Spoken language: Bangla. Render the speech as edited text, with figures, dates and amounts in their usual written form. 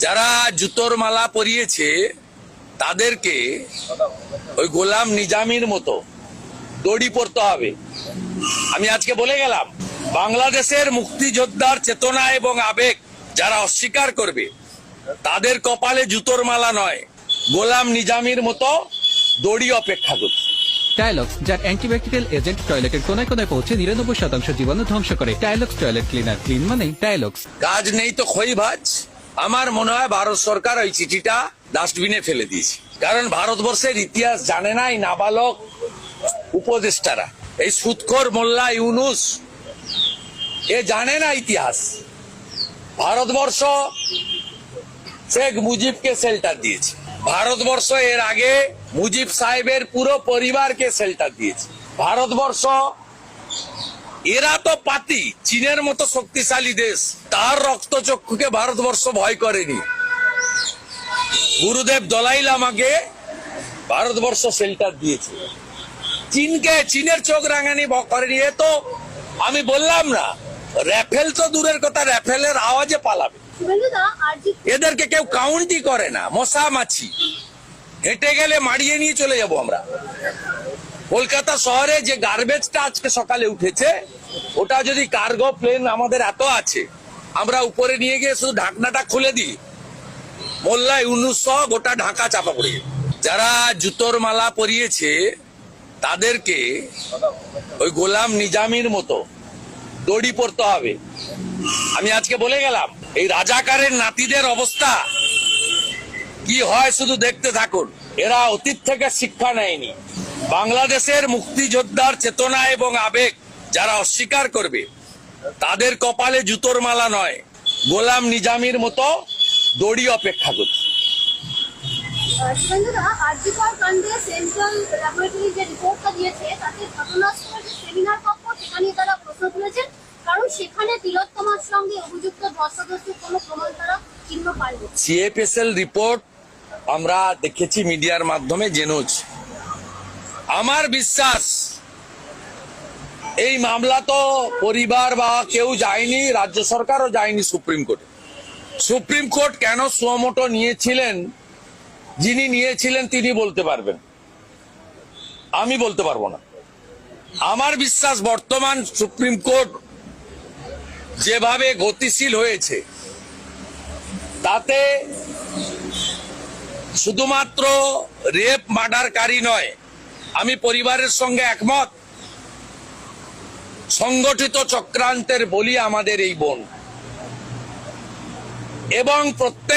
যারা জুতোর মালা পরিয়েছে তাদেরকে ওই গোলাম নিজামীর মতো দড়ি পড়তে হবে। আমি আজকে বলে গেলাম, বাংলাদেশের মুক্তিযোদ্ধার চেতনা এবং আবেগ যারা অস্বীকার করবে তাদের কপালে জুতোর মালা নয়, গোলাম নিজামীর মতো দড়ি অপেক্ষা করছে। টাইলক্স, যার অ্যান্টিব্যাকটেরিয়াল এজেন্ট টয়লেটের কোনায় কোনায় পৌঁছে 99% জীবাণু ধ্বংস করে। টাইলক্স টয়লেট ক্লিনার, ক্লিন মানেই টাইলক্স। কাজ নেই তো খই ভাজ। আমার মনে হয় ভারত সরকার ওই চিঠিটা ডাস্টবিনে ফেলে দিয়েছে, কারণ ভারতবর্ষের ইতিহাস জানে না এই নাবালক উপদেষ্টারা। এই সুদখোর মোল্লা ইউনুস এ জানে না ইতিহাস। ভারতবর্ষ শেখ মুজিবকে শেল্টার দিয়েছে, ভারতবর্ষ এর আগে মুজিব সাহেবের পুরো পরিবারকে শেল্টার দিয়েছে। ভারতবর্ষ, এরা তো পাতি, চীনের মতো শক্তিশালী দেশ, তার রক্তচক্ষুকে ভারতবর্ষ ভয় করেনি। গুরুদেব দলাই লামাকে ভারতবর্ষ শেল্টার দিয়েছে, চীনকে চীনের চোখ রাঙানি করেনি। এ তো আমি বললাম না, রাফেল তো দূরের কথা, রাফেলের আওয়াজে পালাবে। এদেরকে কেউ কাউন্টই করে না, মশা মাছি। হেঁটে গেলে মারিয়ে নিয়ে চলে যাব আমরা। কলকাতা শহরে যে গার্বেজটা আজকে সকালে উঠেছে, ওটা যদি কার্গো প্লেন আমাদের এত আছে, আমরা উপরে নিয়ে গিয়ে শুধু ঢাকনাটা খুলে দিই, মোল্লা ইউনুস সহ গোটা ঢাকা চাপা পড়ে। যারা জুতোর মালা পরিয়েছে তাদেরকে ওই গোলাম নিজামীর মতো দড়ি পড়তে হবে। আমি আজকে বলে গেলাম, এই রাজাকারের নাতিদের অবস্থা কি হয় শুধু দেখতে থাকুন। এরা অতীত থেকে শিক্ষা নেয়নি। বাংলাদেশের মুক্তিযোদ্ধার চেতনা এবং আবেগ যারা অস্বীকার করবে তাদের কপালে জুতোর মালা নয়, গোলাম নিজামীর মতো দড়ি অপেক্ষা করছে। সেন্ট্রাল ল্যাবরেটরি যে রিপোর্টটা দিয়েছে তাতে ঘটনাস্থলে যে সেমিনার কক্ষ, সেখানে তারা প্রশ্ন তুলেছেন, কারণ সেখানে তিলোত্তমার সঙ্গে অভিযুক্ত 10 সদস্যের কোনো প্রমাণ তারা চিহ্ন পায়নি। সিএফএসএল রিপোর্ট আমরা দেখেছি মিডিয়ার মাধ্যমে জেনেছি। আমার বিশ্বাস এই মামলা তো পরিবার বা কেউ যায়নি, রাজ্য সরকারও যায়নি সুপ্রিম কোর্টে। সুপ্রিম কোর্ট কেন সুমোটো নিয়েছিলেন, যিনি নিয়েছিলেন তিনি বলতে পারবেন, আমি বলতে পারবো না। আমার বিশ্বাস বর্তমান সুপ্রিম কোর্ট যেভাবে গতিশীল হয়েছে তাতে শুধুমাত্র রেপ মার্ডারকারী নয়, আমি পরিবারের সঙ্গে একমত, সংগঠিত চক্রান্তের বলি আমাদের এই বোন, এবং প্রত্যেক